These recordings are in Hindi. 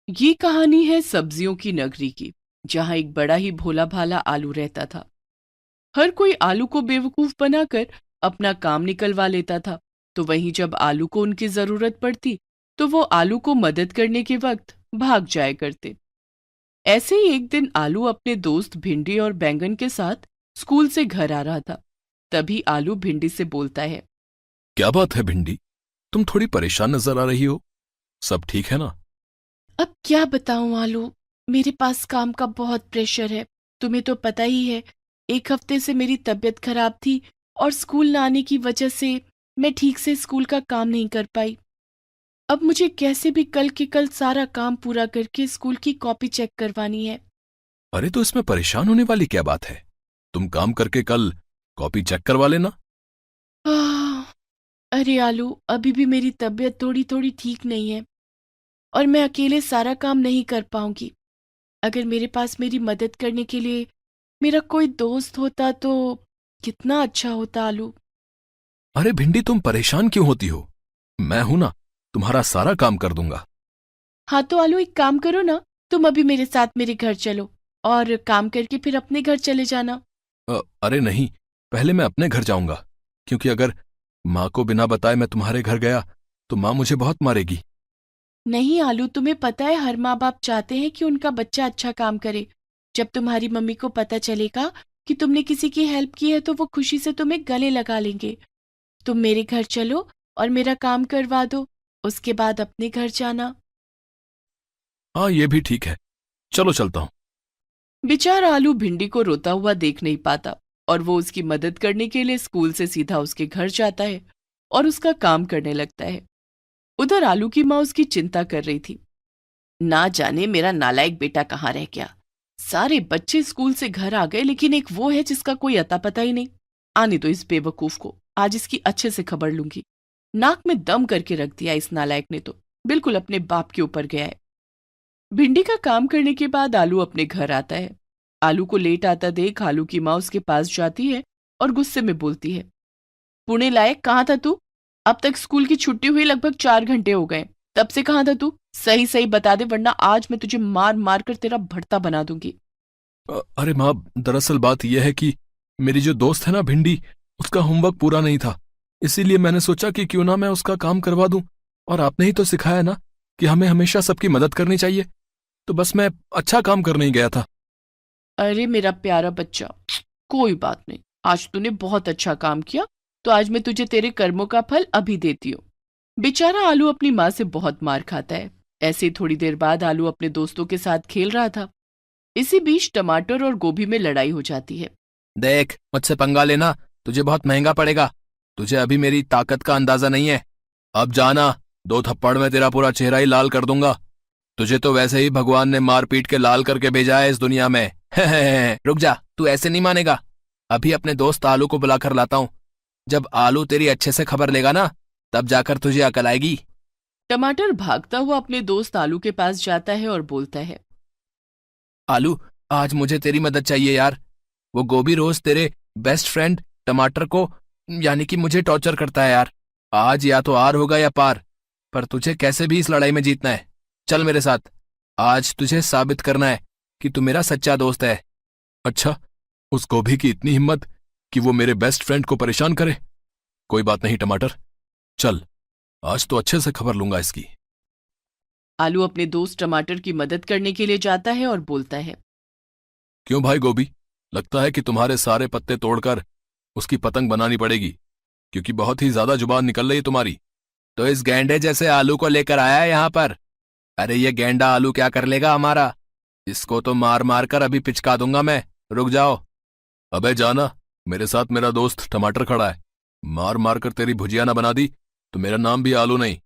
ये कहानी है सब्जियों की नगरी की, जहां एक बड़ा ही भोला भाला आलू रहता था। हर कोई आलू को बेवकूफ बनाकर अपना काम निकलवा लेता था। तो वहीं जब आलू को उनकी जरूरत पड़ती, तो वो आलू को मदद करने के वक्त भाग जाया करते। ऐसे ही एक दिन आलू अपने दोस्त भिंडी और बैंगन के साथ स्कूल से घर आ रहा था। तभी आलू भिंडी से बोलता है। क्या बात है भिंडी? तुम थोड़ी परेशान नजर आ रही हो। सब ठीक है ना? अब क्या बताऊं आलू, मेरे पास काम का बहुत प्रेशर है। तुम्हें तो पता ही है, एक हफ्ते से मेरी तबीयत खराब थी और स्कूल न आने की वजह से मैं ठीक से स्कूल का काम नहीं कर पाई। अब मुझे कैसे भी कल के कल सारा काम पूरा करके स्कूल की कॉपी चेक करवानी है। अरे तो इसमें परेशान होने वाली क्या बात है? तुम काम करके कल कॉपी चेक करवा लेना। आह, अरे आलू, अभी भी मेरी तबीयत थोड़ी थोड़ी ठीक नहीं है और मैं अकेले सारा काम नहीं कर पाऊंगी। अगर मेरे पास मेरी मदद करने के लिए मेरा कोई दोस्त होता तो कितना अच्छा होता आलू। अरे भिंडी, तुम परेशान क्यों होती हो? मैं हूं ना, तुम्हारा सारा काम कर दूंगा। हाँ तो आलू, एक काम करो ना, तुम अभी मेरे साथ मेरे घर चलो और काम करके फिर अपने घर चले जाना। अरे नहीं, पहले मैं अपने घर जाऊंगा, क्योंकि अगर माँ को बिना बताए मैं तुम्हारे घर गया तो माँ मुझे बहुत मारेगी। नहीं आलू, तुम्हें पता है हर माँ बाप चाहते हैं कि उनका बच्चा अच्छा काम करे। जब तुम्हारी मम्मी को पता चलेगा कि तुमने किसी की हेल्प की है तो वो खुशी से तुम्हें गले लगा लेंगे। तुम मेरे घर चलो और मेरा काम करवा दो, उसके बाद अपने घर जाना। हाँ, ये भी ठीक है। चलो चलता हूँ। बेचारा आलू भिंडी को रोता हुआ देख नहीं पाता और वो उसकी मदद करने के लिए स्कूल से सीधा उसके घर जाता है और उसका काम करने लगता है। उधर आलू की माँ उसकी चिंता कर रही थी। ना जाने मेरा नालायक बेटा कहाँ रह गया। सारे बच्चे स्कूल से घर आ गए, लेकिन एक वो है जिसका कोई अता पता ही नहीं। आने दो इस बेवकूफ को, आज इसकी अच्छे से खबर लूंगी। नाक में दम करके रख दिया इस नालायक ने तो, बिल्कुल अपने बाप के ऊपर गया है। भिंडी का काम करने के बाद आलू अपने घर आता है। आलू को लेट आता देख आलू की माँ उसके पास जाती है और गुस्से में बोलती है। पुणे लायक, कहाँ था तू? अब तक स्कूल की छुट्टी हुई लगभग 4 घंटे हो गए। तब से कहाँ था तू? सही सही बता दे, वरना आज मैं तुझे मार मार कर तेरा भरता बना दूंगी। अरे माँ, दरअसल बात यह है कि मेरी जो दोस्त है ना भिंडी, उसका होमवर्क पूरा नहीं था। इसीलिए मैंने सोचा कि क्यों ना मैं उसका काम करवा दूं। और आपने ही तो सिखाया ना कि हमें हमेशा सबकी मदद करनी चाहिए। तो बस मैं अच्छा काम करने ही गया था। अरे मेरा प्यारा बच्चा, कोई बात नहीं, आज तूने बहुत अच्छा काम किया, तो आज मैं तुझे तेरे कर्मों का फल अभी देती हूँ। बेचारा आलू अपनी माँ से बहुत मार खाता है। ऐसे ही थोड़ी देर बाद आलू अपने दोस्तों के साथ खेल रहा था। इसी बीच टमाटर और गोभी में लड़ाई हो जाती है। देख, मुझसे पंगा लेना तुझे बहुत महंगा पड़ेगा। तुझे अभी मेरी ताकत का अंदाजा नहीं है। अब जाना, 2 थप्पड़ में तेरा पूरा चेहरा ही लाल कर दूंगा। तुझे तो वैसे ही भगवान ने मार पीट के लाल करके भेजा है इस दुनिया में। रुक जा, तू ऐसे नहीं मानेगा। अभी अपने दोस्त आलू को बुलाकर लाता हूँ। जब आलू तेरी अच्छे से खबर लेगा ना, तब जाकर तुझे अकल आएगी। टमाटर भागता हुआ अपने दोस्त आलू के पास जाता है और बोलता है। आलू, आज मुझे तेरी मदद चाहिए यार। वो गोभी रोज तेरे बेस्ट फ्रेंड टमाटर को, यानी कि मुझे टॉर्चर करता है यार। आज या तो आर होगा या पार, पर तुझे कैसे भी इस लड़ाई में जीतना है। चल मेरे साथ। आज तुझे साबित करना है कि तू मेरा सच्चा दोस्त है। अच्छा, उस गोभी की इतनी हिम्मत कि वो मेरे बेस्ट फ्रेंड को परेशान करे। कोई बात नहीं टमाटर, चल, आज तो अच्छे से खबर लूंगा इसकी। आलू अपने दोस्त टमाटर की मदद करने के लिए जाता है और बोलता है। क्यों भाई गोभी, लगता है कि तुम्हारे सारे पत्ते तोड़कर उसकी पतंग बनानी पड़ेगी, क्योंकि बहुत ही ज्यादा जुबान निकल रही है तुम्हारी। तो इस गैंडे जैसे आलू को लेकर आया है यहाँ पर। अरे ये गैंडा आलू क्या कर लेगा हमारा? इसको तो मार मार कर अभी पिचका दूंगा मैं। रुक जाओ। अबे जाना, मेरे साथ मेरा दोस्त टमाटर खड़ा है। मार मार कर तेरी भुजिया ना बना दी तो मेरा नाम भी आलू नहीं।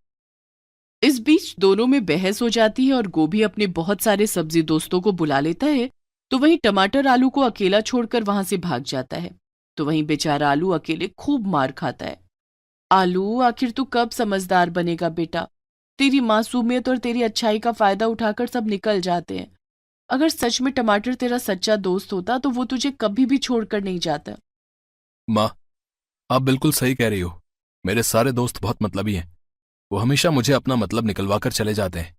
इस बीच दोनों में बहस हो जाती है और गोभी अपने बहुत सारे सब्जी दोस्तों को बुला लेता है। तो वहीं टमाटर आलू को अकेला छोड़कर वहां से भाग जाता है। तो वहीं बेचारा आलू अकेले खूब मार खाता है। आलू, आखिर तू कब समझदार बनेगा बेटा? तेरी मासूमियत और तेरी अच्छाई का फायदा उठाकर सब निकल जाते हैं। अगर सच में टमाटर तेरा सच्चा दोस्त होता तो वो तुझे कभी भी छोड़कर नहीं जाता। माँ, आप बिल्कुल सही कह रही हो। मेरे सारे दोस्त बहुत मतलबी हैं। वो हमेशा मुझे अपना मतलब निकलवा कर चले जाते हैं।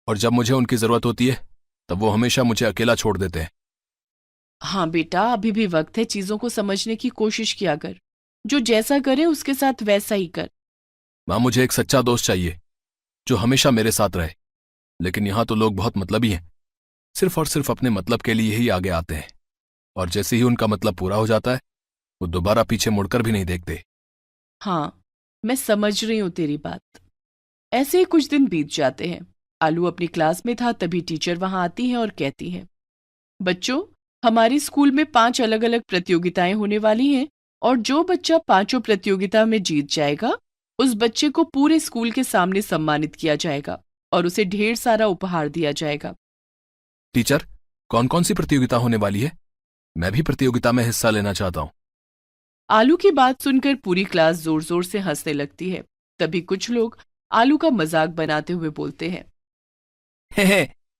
और जब मुझे उनकी जरूरत होती है तब वो हमेशा मुझे अकेला छोड़ देते हैं। हाँ बेटा, अभी भी वक्त है, चीजों को समझने की कोशिश किया कर। जो जैसा करे उसके साथ वैसा ही कर। माँ, मुझे एक सच्चा दोस्त चाहिए जो हमेशा मेरे साथ रहे। लेकिन यहाँ तो लोग बहुत मतलबी हैं, सिर्फ और सिर्फ अपने मतलब के लिए ही आगे आते हैं, और जैसे ही उनका मतलब पूरा हो जाता है वो दोबारा पीछे मुड़कर भी नहीं देखते। हाँ, मैं समझ रही हूँ तेरी बात। ऐसे ही कुछ दिन बीत जाते हैं। आलू अपनी क्लास में था, तभी टीचर वहां आती हैं और कहती हैं, बच्चों, हमारे स्कूल में 5 अलग अलग प्रतियोगिताएं होने वाली हैं, और जो बच्चा पांचों प्रतियोगिता में जीत जाएगा उस बच्चे को पूरे स्कूल के सामने सम्मानित किया जाएगा और उसे ढेर सारा उपहार दिया जाएगा। टीचर, कौन कौन सी प्रतियोगिता होने वाली है? मैं भी प्रतियोगिता में हिस्सा लेना चाहता हूँ। आलू की बात सुनकर पूरी क्लास जोर जोर से हंसने लगती है। तभी कुछ लोग आलू का मजाक बनाते हुए बोलते हैं,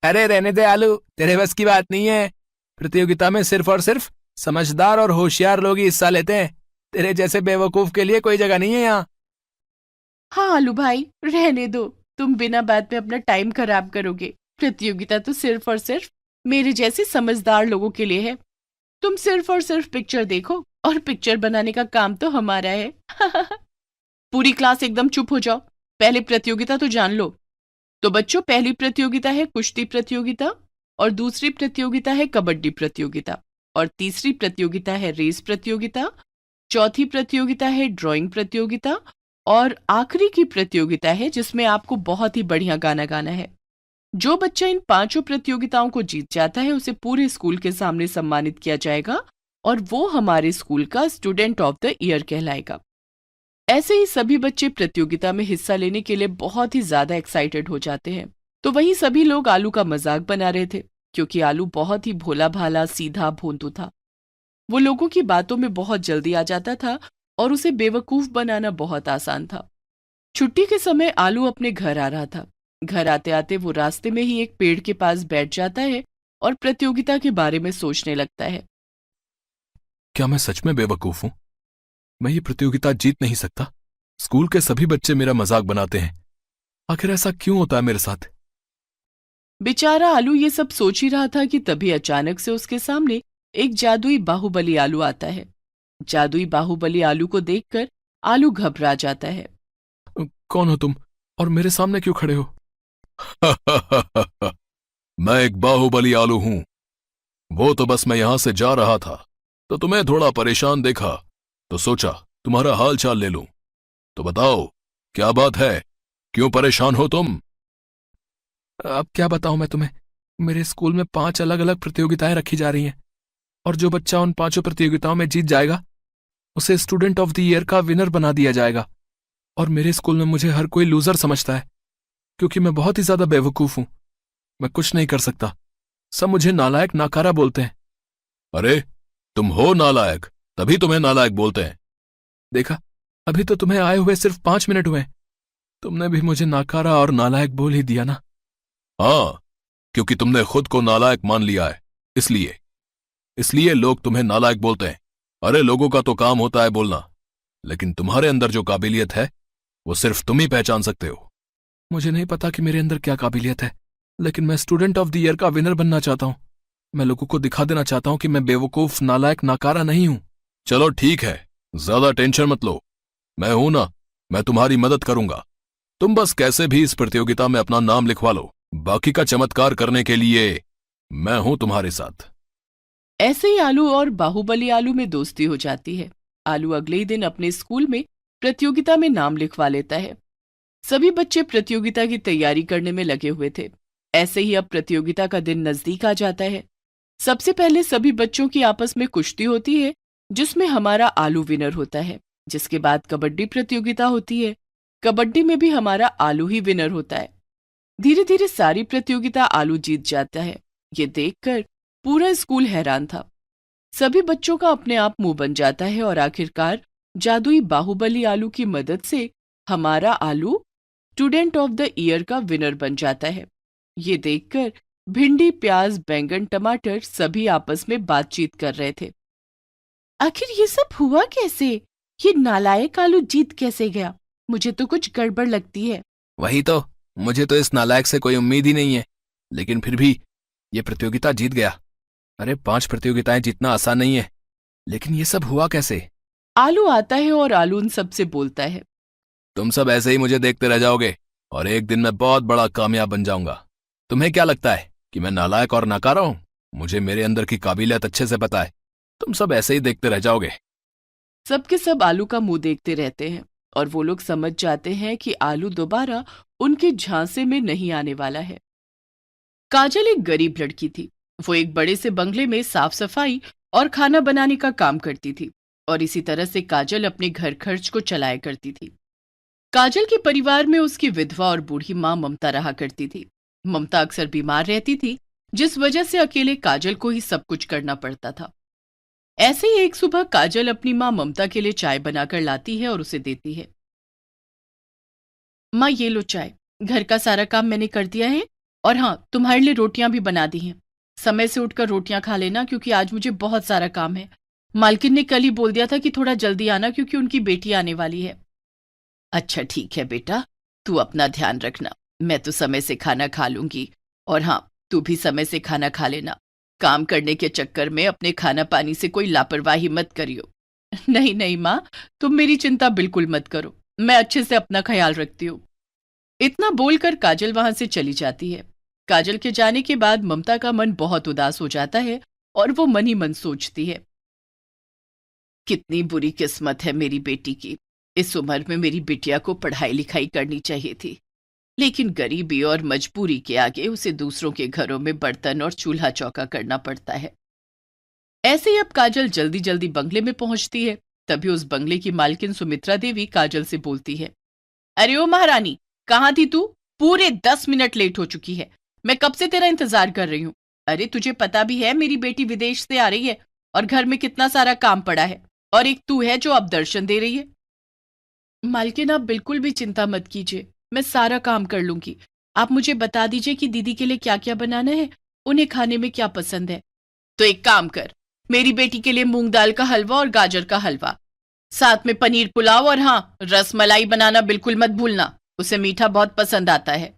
अरे रहने दे आलू, तेरे बस की बात नहीं है। प्रतियोगिता में सिर्फ और सिर्फ समझदार और होशियार लोग ही हिस्सा लेते हैं। तेरे जैसे बेवकूफ के लिए कोई जगह नहीं है यहाँ। हाँ आलू भाई, रहने दो, तुम बिना बात में अपना टाइम खराब करोगे। प्रतियोगिता तो सिर्फ और सिर्फ मेरे जैसे समझदार लोगों के लिए है। तुम सिर्फ और सिर्फ पिक्चर देखो, और पिक्चर बनाने का काम तो हमारा है। पूरी क्लास एकदम चुप हो जाओ, पहले प्रतियोगिता तो जान लो। तो बच्चों, पहली प्रतियोगिता है कुश्ती प्रतियोगिता, और दूसरी प्रतियोगिता है कबड्डी प्रतियोगिता, और तीसरी प्रतियोगिता है रेस प्रतियोगिता, चौथी प्रतियोगिता है ड्राइंग प्रतियोगिता, और आखिरी की प्रतियोगिता है जिसमें आपको बहुत ही बढ़िया गाना गाना है। जो बच्चा इन 5 प्रतियोगिताओं को जीत जाता है उसे पूरे स्कूल के सामने सम्मानित किया जाएगा, और वो हमारे स्कूल का स्टूडेंट ऑफ द ईयर कहलाएगा। ऐसे ही सभी बच्चे प्रतियोगिता में हिस्सा लेने के लिए बहुत ही ज्यादा एक्साइटेड हो जाते हैं। तो वहीं सभी लोग आलू का मजाक बना रहे थे, क्योंकि आलू बहुत ही भोला भाला सीधा भोंदू था। वो लोगों की बातों में बहुत जल्दी आ जाता था और उसे बेवकूफ बनाना बहुत आसान था। छुट्टी के समय आलू अपने घर आ रहा था। घर आते आते वो रास्ते में ही एक पेड़ के पास बैठ जाता है और प्रतियोगिता के बारे में सोचने लगता है। क्या मैं सच में बेवकूफ हूं? मैं ये प्रतियोगिता जीत नहीं सकता। स्कूल के सभी बच्चे मेरा मजाक बनाते हैं। आखिर ऐसा क्यों होता है मेरे साथ? बेचारा आलू ये सब सोच ही रहा था कि तभी अचानक से उसके सामने एक जादुई बाहुबली आलू आता है। जादुई बाहुबली आलू को देखकर आलू घबरा जाता है। कौन हो तुम, और मेरे सामने क्यों खड़े हो? मैं एक बाहुबली आलू हूं। वो तो बस मैं यहां से जा रहा था, तो तुम्हें थोड़ा परेशान देखा, तो सोचा तुम्हारा हाल चाल ले लूं। तो बताओ, क्या बात है? क्यों परेशान हो तुम? अब क्या बताऊं मैं तुम्हें। मेरे स्कूल में 5 अलग अलग प्रतियोगिताएं रखी जा रही हैं, और जो बच्चा उन 5 प्रतियोगिताओं में जीत जाएगा उसे स्टूडेंट ऑफ द ईयर का विनर बना दिया जाएगा। और मेरे स्कूल में मुझे हर कोई लूजर समझता है, क्योंकि मैं बहुत ही ज्यादा बेवकूफ हूं। मैं कुछ नहीं कर सकता। सब मुझे नालायक नाकारा बोलते हैं। अरे, तुम हो नालायक, तभी तुम्हें नालायक बोलते हैं। देखा, अभी तो तुम्हें आए हुए सिर्फ 5 मिनट हुए। तुमने भी मुझे नाकारा और नालायक बोल ही दिया ना। हाँ, क्योंकि तुमने खुद को नालायक मान लिया है, इसलिए इसलिए लोग तुम्हें नालायक बोलते हैं। अरे, लोगों का तो काम होता है बोलना, लेकिन तुम्हारे अंदर जो काबिलियत है वो सिर्फ तुम ही पहचान सकते हो। मुझे नहीं पता कि मेरे अंदर क्या काबिलियत है, लेकिन मैं स्टूडेंट ऑफ द ईयर का विनर बनना चाहता हूं। मैं लोगों को दिखा देना चाहता हूं कि मैं बेवकूफ नालायक नाकारा नहीं हूं। चलो ठीक है, ज्यादा टेंशन मत लो। मैं हूं ना, मैं तुम्हारी मदद करूंगा। तुम बस कैसे भी इस प्रतियोगिता में अपना नाम लिखवा लो। बाकी का चमत्कार करने के लिए मैं हूं तुम्हारे साथ। ऐसे ही आलू और बाहुबली आलू में दोस्ती हो जाती है। आलू अगले ही दिन अपने स्कूल में प्रतियोगिता में नाम लिखवा लेता है। सभी बच्चे प्रतियोगिता की तैयारी करने में लगे हुए थे। ऐसे ही अब प्रतियोगिता का दिन नजदीक आ जाता है। सबसे पहले सभी बच्चों की आपस में कुश्ती होती है, जिसमें हमारा आलू विनर होता है। जिसके बाद कबड्डी प्रतियोगिता होती है। कबड्डी में भी हमारा आलू ही विनर होता है। धीरे धीरे सारी प्रतियोगिता आलू जीत जाता है। ये देखकर पूरा स्कूल हैरान था। सभी बच्चों का अपने आप मुंह बन जाता है, और आखिरकार जादुई बाहुबली आलू की मदद से हमारा आलू स्टूडेंट ऑफ द ईयर का विनर बन जाता है। ये देखकर भिंडी, प्याज, बैंगन, टमाटर सभी आपस में बातचीत कर रहे थे। आखिर ये सब हुआ कैसे? ये नालायक आलू जीत कैसे गया? मुझे तो कुछ गड़बड़ लगती है। वही तो, मुझे तो इस नालायक से कोई उम्मीद ही नहीं है, लेकिन फिर भी ये प्रतियोगिता जीत गया। अरे 5 प्रतियोगिताएं जीतना आसान नहीं है, लेकिन ये सब हुआ कैसे? आलू आता है और आलू उन सबसे बोलता है। तुम सब ऐसे ही मुझे देखते रह जाओगे और एक दिन मैं बहुत बड़ा कामयाब बन जाऊंगा। तुम्हें क्या लगता है कि मैं नालायक और नाकारा हूं? मुझे मेरे अंदर की काबिलियत अच्छे से पता है। तुम सब ऐसे ही देखते रह जाओगे। सबके सब आलू का मुंह देखते रहते हैं और वो लोग समझ जाते हैं कि आलू दोबारा उनके झांसे में नहीं आने वाला है। काजल एक गरीब लड़की थी। वो एक बड़े से बंगले में साफ सफाई और खाना बनाने का काम करती थी और इसी तरह से काजल अपने घर खर्च को चलाया करती थी। काजल के परिवार में उसकी विधवा और बूढ़ी माँ ममता रहा करती थी। ममता अक्सर बीमार रहती थी, जिस वजह से अकेले काजल को ही सब कुछ करना पड़ता था। ऐसे ही एक सुबह काजल अपनी माँ ममता के लिए चाय बनाकर लाती है और उसे देती है। माँ ये लो चाय, घर का सारा काम मैंने कर दिया है और हाँ, तुम्हारे लिए रोटियां भी बना दी हैं। समय से उठकर रोटियां खा लेना क्योंकि आज मुझे बहुत सारा काम है। मालकिन ने कल ही बोल दिया था कि थोड़ा जल्दी आना क्योंकि उनकी बेटी आने वाली है। अच्छा ठीक है बेटा, तू अपना ध्यान रखना। मैं तो समय से खाना खा लूंगी और हाँ, तू भी समय से खाना खा लेना। काम करने के चक्कर में अपने खाना पानी से कोई लापरवाही मत करियो। नहीं नहीं माँ, तुम मेरी चिंता बिल्कुल मत करो, मैं अच्छे से अपना ख्याल रखती हूँ। इतना बोलकर काजल वहां से चली जाती है। काजल के जाने के बाद ममता का मन बहुत उदास हो जाता है और वो मन ही मन सोचती है, कितनी बुरी किस्मत है मेरी बेटी की। इस उम्र में मेरी बिटिया को पढ़ाई लिखाई करनी चाहिए थी, लेकिन गरीबी और मजबूरी के आगे उसे दूसरों के घरों में बर्तन और चूल्हा चौका करना पड़ता है। ऐसे ही अब काजल जल्दी जल्दी बंगले में पहुंचती है। तभी उस बंगले की मालकिन सुमित्रा देवी काजल से बोलती है, अरे ओ महारानी, कहाँ थी तू? पूरे 10 मिनट लेट हो चुकी है। मैं कब से तेरा इंतजार कर रही हूँ। अरे तुझे पता भी है मेरी बेटी विदेश से आ रही है और घर में कितना सारा काम पड़ा है, और एक तू है जो अब दर्शन दे रही है। मालकिन आप बिल्कुल भी चिंता मत कीजिए, मैं सारा काम कर लूंगी। आप मुझे बता दीजिए कि दीदी के लिए क्या क्या बनाना है, उन्हें खाने में क्या पसंद है। तो एक काम कर, मेरी बेटी के लिए मूंग दाल का हलवा और गाजर का हलवा, साथ में पनीर पुलाव, और हाँ, रस मलाई बनाना बिल्कुल मत भूलना, उसे मीठा बहुत पसंद आता है।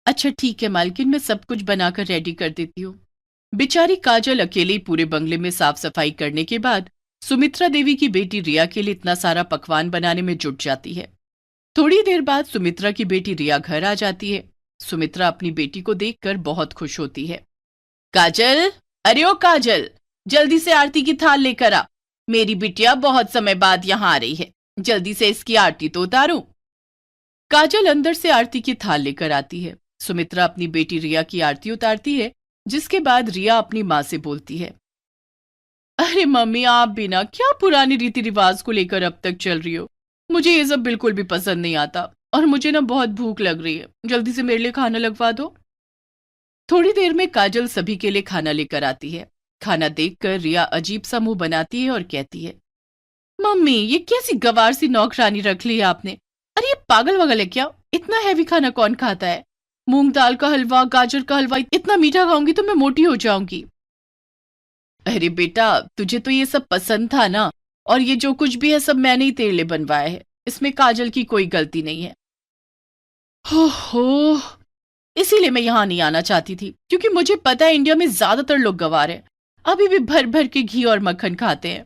अच्छा ठीक है मालकिन, मैं सब कुछ बनाकर रेडी कर देती हूँ। बेचारी काजल अकेले ही पूरे बंगले में साफ सफाई करने के बाद सुमित्रा देवी की बेटी रिया के लिए इतना सारा पकवान बनाने में जुट जाती है। थोड़ी देर बाद सुमित्रा की बेटी रिया घर आ जाती है। सुमित्रा अपनी बेटी को देखकर बहुत खुश होती है। काजल, अरे ओ काजल, जल्दी से आरती की थाल लेकर आ। मेरी बिटिया बहुत समय बाद यहाँ आ रही है, जल्दी से इसकी आरती तो उतारूं। काजल अंदर से आरती की थाल लेकर आती है। सुमित्रा अपनी बेटी रिया की आरती उतारती है, जिसके बाद रिया अपनी माँ से बोलती है, अरे मम्मी, आप भी ना क्या पुरानी रीति रिवाज को लेकर अब तक चल रही हो। मुझे ये सब बिल्कुल भी पसंद नहीं आता और मुझे ना बहुत भूख लग रही है, जल्दी से मेरे लिए खाना लगवा दो। थोड़ी देर में काजल सभी के लिए खाना लेकर आती है। खाना देखकर रिया अजीब सा मुंह बनाती है और कहती है, मम्मी ये कैसी गवार सी नौकरानी रख ली है आपने। अरे ये पागल वगल है क्या? इतना हैवी खाना कौन खाता है? मूंग दाल का हलवा, गाजर का हलवा, इतना मीठा खाऊंगी तो मैं मोटी हो जाऊंगी। अरे बेटा, तुझे तो ये सब पसंद था ना, और ये जो कुछ भी है सब मैंने ही तेरे लिए बनवाया है, इसमें काजल की कोई गलती नहीं है। हो, इसीलिए मैं यहाँ नहीं आना चाहती थी, क्योंकि मुझे पता है इंडिया में ज्यादातर लोग गंवार हैं, अभी भी भर भर के घी और मक्खन खाते हैं।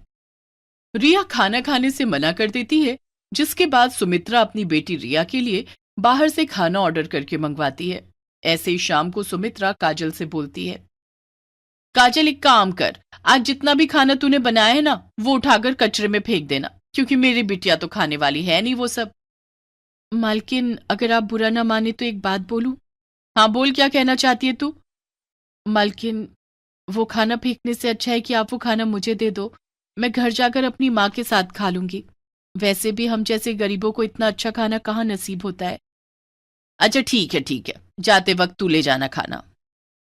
रिया खाना खाने से मना कर देती है, जिसके बाद सुमित्रा अपनी बेटी रिया के लिए बाहर से खाना ऑर्डर करके मंगवाती है। ऐसे ही शाम को सुमित्रा काजल से बोलती है, काजल एक काम कर, आज जितना भी खाना तूने बनाया है ना, वो उठाकर कचरे में फेंक देना, क्योंकि मेरी बिटिया तो खाने वाली है नहीं वो सब। मालकिन अगर आप बुरा ना माने तो एक बात बोलूं? हाँ बोल, क्या कहना चाहती है तू? मालकिन, वो खाना फेंकने से अच्छा है कि आप वो खाना मुझे दे दो, मैं घर जाकर अपनी माँ के साथ खा लूंगी। वैसे भी हम जैसे गरीबों को इतना अच्छा खाना कहाँ नसीब होता है। अच्छा ठीक है ठीक है, जाते वक्त तू ले जाना खाना।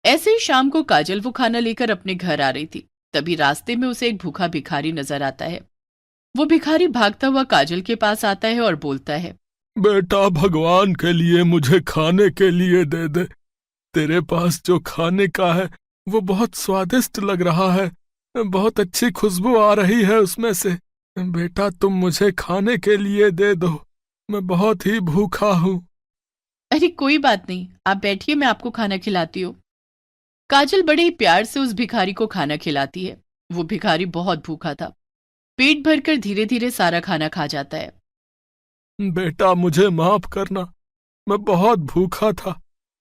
ऐसे ही शाम को काजल वो खाना लेकर अपने घर आ रही थी। तभी रास्ते में उसे एक भूखा भिखारी नजर आता है। वो भिखारी भागता हुआ काजल के पास आता है और बोलता है, बेटा, भगवान के लिए मुझे खाने के लिए दे दे। तेरे पास जो खाने का है वो बहुत स्वादिष्ट लग रहा है, बहुत अच्छी खुशबू आ रही है उसमें से। बेटा, तुम मुझे खाने के लिए दे दो, मैं बहुत ही भूखा हूँ। अरे कोई बात नहीं, आप बैठिए, मैं आपको खाना खिलाती हूँ। काजल बड़े ही प्यार से उस भिखारी को खाना खिलाती है। वो भिखारी बहुत भूखा था, पेट भरकर धीरे धीरे सारा खाना खा जाता है। बेटा मुझे माफ करना, मैं बहुत भूखा था,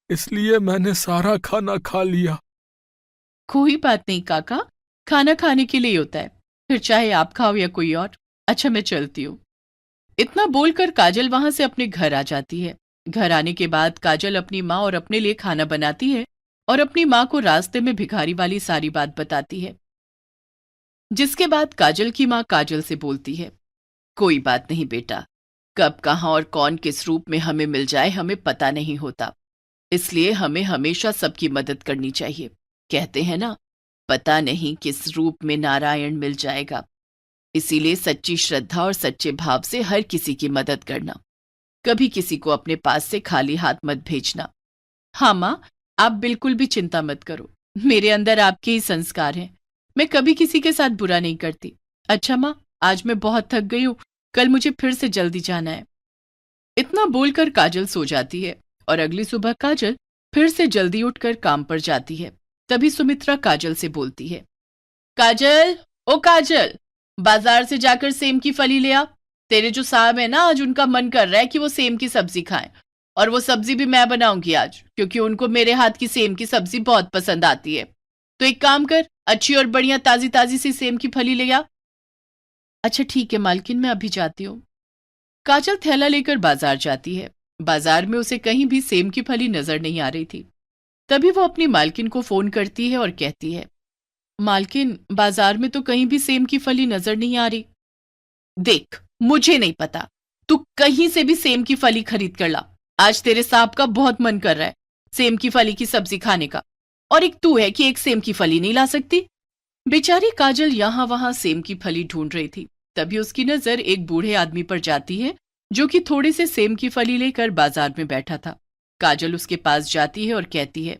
इसलिए मैंने सारा खाना खा लिया। कोई बात नहीं काका, खाना खाने के लिए ही होता है, फिर चाहे आप खाओ या कोई और। अच्छा मैं चलती हूँ। इतना बोलकर काजल वहां से अपने घर आ जाती है। घर आने के बाद काजल अपनी माँ और अपने लिए खाना बनाती है और अपनी माँ को रास्ते में भिखारी वाली सारी बात बताती है। जिसके बाद काजल की माँ काजल से बोलती है, कोई बात नहीं बेटा, कब कहाँ और कौन किस रूप में हमें मिल जाए हमें पता नहीं होता, इसलिए हमें हमेशा सबकी मदद करनी चाहिए। कहते हैं ना, पता नहीं किस रूप में नारायण मिल जाएगा, इसीलिए सच्ची श्रद्धा और सच्चे भाव से हर किसी की मदद करना। कभी किसी को अपने पास से खाली हाथ मत भेजना। हाँ माँ, आप बिल्कुल भी चिंता मत करो, मेरे अंदर आपके ही संस्कार हैं, मैं कभी किसी के साथ बुरा नहीं करती। अच्छा माँ, आज मैं बहुत थक गई हूँ, कल मुझे फिर से जल्दी जाना है। इतना बोलकर काजल सो जाती है और अगली सुबह काजल फिर से जल्दी उठकर काम पर जाती है। तभी सुमित्रा काजल से बोलती है, काजल, ओ काजल, बाजार से जाकर सेम की फली ले आ। तेरे जो साहब है ना, आज उनका मन कर रहा है कि वो सेम की सब्जी खाएं, और वो सब्जी भी मैं बनाऊंगी आज, क्योंकि उनको मेरे हाथ की सेम की सब्जी बहुत पसंद आती है। तो एक काम कर, अच्छी और बढ़िया ताजी ताजी सी सेम की फली ले आ। अच्छा ठीक है मालकिन, मैं अभी जाती हूँ। काजल थैला लेकर बाजार जाती है। बाजार में उसे कहीं भी सेम की फली नजर नहीं आ रही थी। तभी वो अपनी मालकिन को फोन करती है और कहती है, मालकिन, बाजार में तो कहीं भी सेम की फली नजर नहीं आ रही। देख, मुझे नहीं पता, तू कहीं से भी सेम की फली खरीद कर ला, आज तेरे साहब का बहुत मन कर रहा है सेम की फली की सब्जी खाने का, और एक तू है कि एक सेम की फली नहीं ला सकती। बेचारी काजल यहां वहां सेम की फली ढूंढ रही थी। तभी उसकी नजर एक बूढ़े आदमी पर जाती है जो कि थोड़े से सेम की फली लेकर बाजार में बैठा था। काजल उसके पास जाती है और कहती है,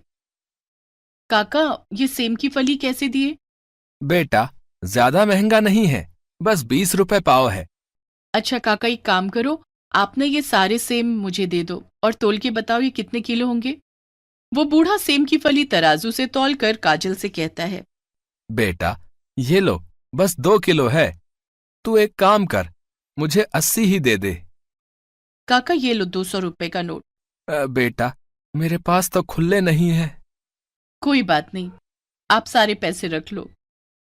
काका, ये सेम की फली कैसे दिए? बेटा, ज्यादा महंगा नहीं है, बस 20 रुपए पाव है। अच्छा काका, एक काम करो, आप ना ये सारे सेम मुझे दे दो और तोल के बताओ ये कितने किलो होंगे। वो बूढ़ा सेम की फली तराजू से तौल कर काजल से कहता है, बेटा, ये लो, बस 2 किलो है। तू एक काम कर, मुझे 80 ही दे दे। काका ये लो 200 रुपए का नोट। बेटा, मेरे पास तो खुले नहीं है। कोई बात नहीं, आप सारे पैसे रख लो।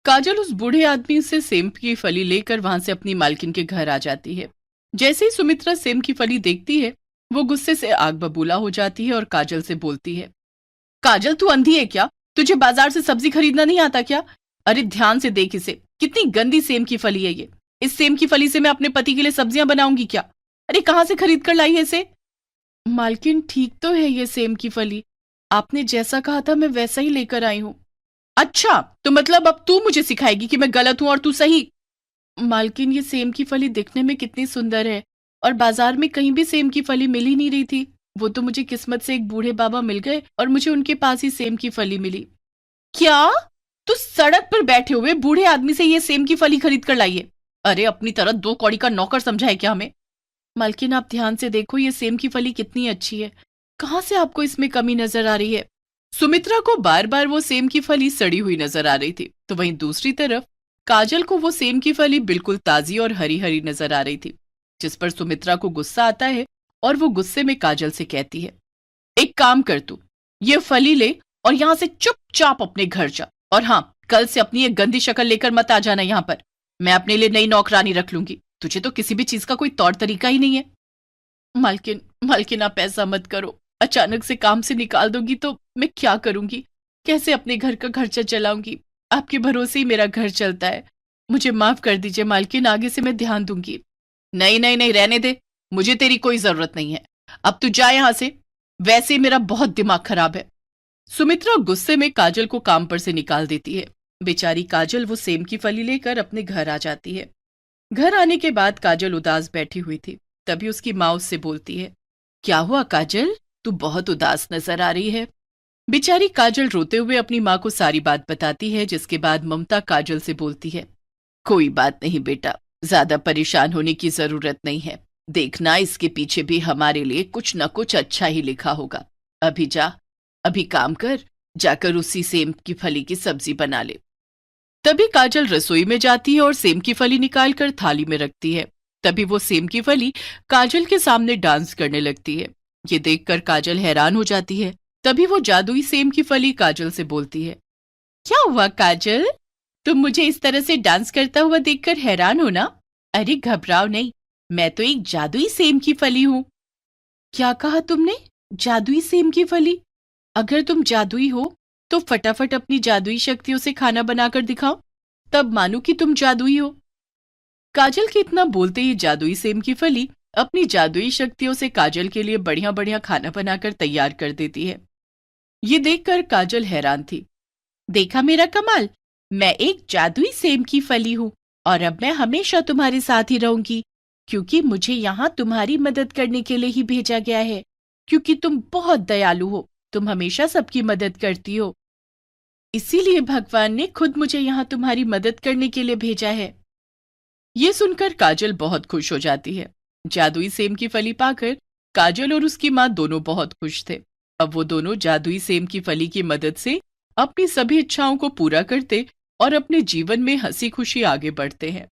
काजल उस बूढ़े आदमी से सेम की फली लेकर वहां से अपनी मालकिन के घर आ जाती है। जैसे ही सुमित्रा सेम की फली देखती है, वो गुस्से से आग बबूला हो जाती है और काजल से बोलती है, काजल तू अंधी है क्या? तुझे बाजार से सब्जी खरीदना नहीं आता क्या? अरे ध्यान से देख इसे, कितनी गंदी सेम की फली है ये। इस सेम की फली से मैं अपने पति के लिए सब्जियां बनाऊंगी क्या? अरे कहाँ से खरीद कर लाई है इसे? मालकिन ठीक तो है ये सेम की फली, आपने जैसा कहा था मैं वैसा ही लेकर आई हूँ। अच्छा, तो मतलब अब तू मुझे सिखाएगी कि मैं गलत हूं और तू सही? मालकिन ये सेम की फली दिखने में कितनी सुंदर है, और बाजार में कहीं भी सेम की फली मिल ही नहीं रही थी। वो तो मुझे किस्मत से एक बूढ़े बाबा मिल गए और मुझे उनके पास ही सेम की फली मिली। क्या? तू सड़क पर बैठे हुए बूढ़े आदमी से ये सेम की फली खरीद कर लाई है? अरे अपनी तरह 2 कौड़ी का नौकर समझा है क्या हमें? मालकिन आप ध्यान से देखो, ये सेम की फली कितनी अच्छी है, कहाँ से आपको इसमें कमी नजर आ रही है? सुमित्रा को बार बार वो सेम की फली सड़ी हुई नजर आ रही थी, तो वहीं दूसरी तरफ काजल को वो सेम की फली बिल्कुल ताजी और हरी हरी नजर आ रही थी, जिस पर सुमित्रा को गुस्सा आता है और वो गुस्से में काजल से कहती है, एक काम कर तू, ये फली ले और यहां से चुपचाप अपने घर जा, और हाँ, कल से अपनी ये गंदी शक्ल लेकर मत आ जाना यहाँ पर। मैं अपने लिए नई नौकरानी रख लूंगी, तुझे तो किसी भी चीज का कोई तौर तरीका ही नहीं है। मालकिन आप ऐसा मत करो, अचानक से काम से निकाल दोगी तो मैं क्या करूंगी? कैसे अपने घर का खर्चा चलाऊंगी? आपके भरोसे ही मेरा घर चलता है, मुझे माफ कर दीजिए मालकिन, आगे से मैं ध्यान दूंगी। नहीं नहीं नहीं, रहने दे, मुझे तेरी कोई जरूरत नहीं है, अब तू जा यहां से, वैसे ही मेरा बहुत दिमाग खराब है। सुमित्रा गुस्से में काजल को काम पर से निकाल देती है। बेचारी काजल वो सेम की फली लेकर अपने घर आ जाती है। घर आने के बाद काजल उदास बैठी हुई थी। तभी उसकी माँ उससे बोलती है, क्या हुआ काजल, तू बहुत उदास नजर आ रही है? बेचारी काजल रोते हुए अपनी माँ को सारी बात बताती है, जिसके बाद ममता काजल से बोलती है, कोई बात नहीं बेटा, ज्यादा परेशान होने की जरूरत नहीं है, देखना इसके पीछे भी हमारे लिए कुछ न कुछ अच्छा ही लिखा होगा। अभी जा, अभी काम कर, जाकर उसी सेम की फली की सब्जी बना ले। तभी काजल रसोई में जाती है और सेम की फली निकालकर थाली में रखती है। तभी वो सेम की फली काजल के सामने डांस करने लगती है। ये देखकर काजल हैरान हो जाती है। तभी वो जादुई सेम की फली काजल से बोलती है, क्या हुआ काजल, तुम मुझे इस तरह से डांस करता हुआ देखकर हैरान हो ना? अरे घबराओ नहीं, मैं तो एक जादुई सेम की फली हूं। क्या कहा तुमने? जादुई सेम की फली? अगर तुम जादुई हो तो फटाफट अपनी जादुई शक्तियों से खाना बनाकर दिखाओ, तब मानो कि तुम जादुई हो। काजल के इतना बोलते ही जादुई सेम की फली अपनी जादुई शक्तियों से काजल के लिए बढ़िया बढ़िया खाना बनाकर तैयार कर देती है। ये देखकर काजल हैरान थी। देखा मेरा कमाल, मैं एक जादुई सेम की फली हूं और अब मैं हमेशा तुम्हारे साथ ही रहूंगी, क्योंकि मुझे यहाँ तुम्हारी मदद करने के लिए ही भेजा गया है। क्योंकि तुम बहुत दयालु हो, तुम हमेशा सबकी मदद करती हो, इसीलिए भगवान ने खुद मुझे यहाँ तुम्हारी मदद करने के लिए भेजा है। ये सुनकर काजल बहुत खुश हो जाती है। जादुई सेम की फली पाकर काजल और उसकी माँ दोनों बहुत खुश थे। अब वो दोनों जादुई सेम की फली की मदद से अपनी सभी इच्छाओं को पूरा करते और अपने जीवन में हंसी खुशी आगे बढ़ते हैं।